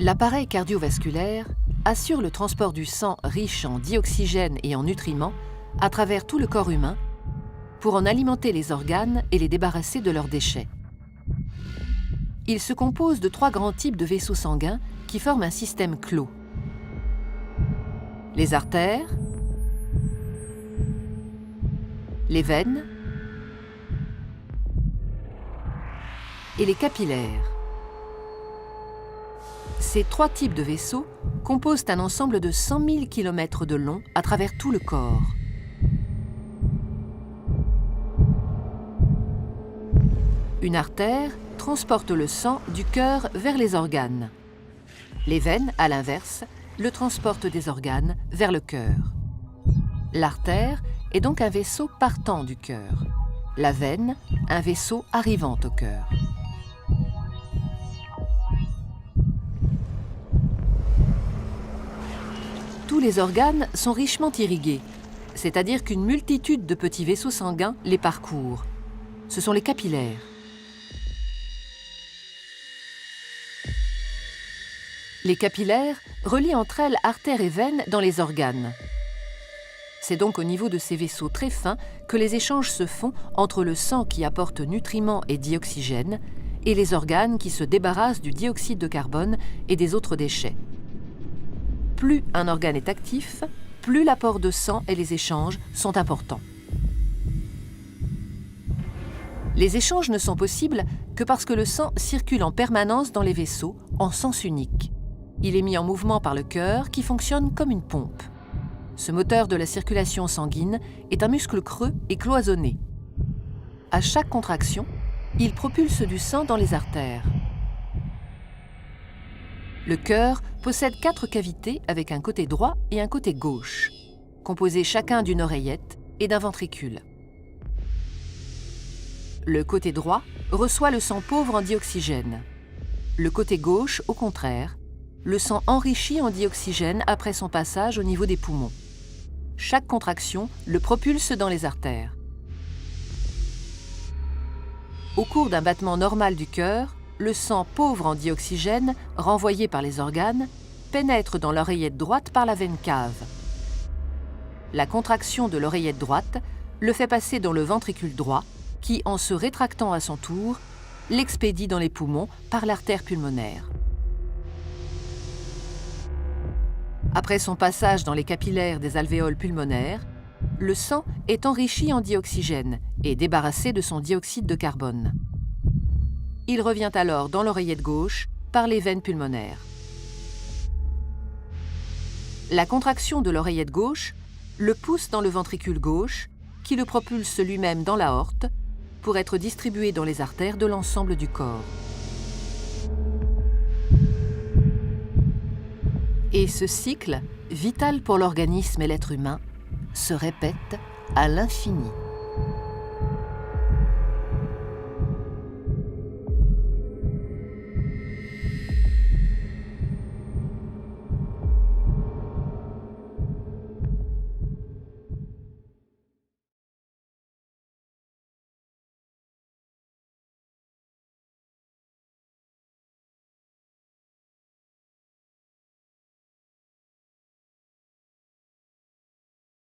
L'appareil cardiovasculaire assure le transport du sang riche en dioxygène et en nutriments à travers tout le corps humain pour en alimenter les organes et les débarrasser de leurs déchets. Il se compose de 3 grands types de vaisseaux sanguins qui forment un système clos. Les artères, les veines et les capillaires. Ces 3 types de vaisseaux composent un ensemble de 100 000 km de long à travers tout le corps. Une artère transporte le sang du cœur vers les organes. Les veines, à l'inverse, le transportent des organes vers le cœur. L'artère est donc un vaisseau partant du cœur. La veine, un vaisseau arrivant au cœur. Tous les organes sont richement irrigués, c'est-à-dire qu'une multitude de petits vaisseaux sanguins les parcourent. Ce sont les capillaires. Les capillaires relient entre elles artères et veines dans les organes. C'est donc au niveau de ces vaisseaux très fins que les échanges se font entre le sang qui apporte nutriments et dioxygène et les organes qui se débarrassent du dioxyde de carbone et des autres déchets. Plus un organe est actif, plus l'apport de sang et les échanges sont importants. Les échanges ne sont possibles que parce que le sang circule en permanence dans les vaisseaux en sens unique. Il est mis en mouvement par le cœur qui fonctionne comme une pompe. Ce moteur de la circulation sanguine est un muscle creux et cloisonné. À chaque contraction, il propulse du sang dans les artères. Le cœur possède 4 cavités avec un côté droit et un côté gauche, composés chacun d'une oreillette et d'un ventricule. Le côté droit reçoit le sang pauvre en dioxygène. Le côté gauche, au contraire, le sang enrichi en dioxygène après son passage au niveau des poumons. Chaque contraction le propulse dans les artères. Au cours d'un battement normal du cœur, le sang pauvre en dioxygène, renvoyé par les organes, pénètre dans l'oreillette droite par la veine cave. La contraction de l'oreillette droite le fait passer dans le ventricule droit, qui, en se rétractant à son tour, l'expédie dans les poumons par l'artère pulmonaire. Après son passage dans les capillaires des alvéoles pulmonaires, le sang est enrichi en dioxygène et débarrassé de son dioxyde de carbone. Il revient alors dans l'oreillette gauche par les veines pulmonaires. La contraction de l'oreillette gauche le pousse dans le ventricule gauche, qui le propulse lui-même dans l'aorte pour être distribué dans les artères de l'ensemble du corps. Et ce cycle, vital pour l'organisme et l'être humain, se répète à l'infini.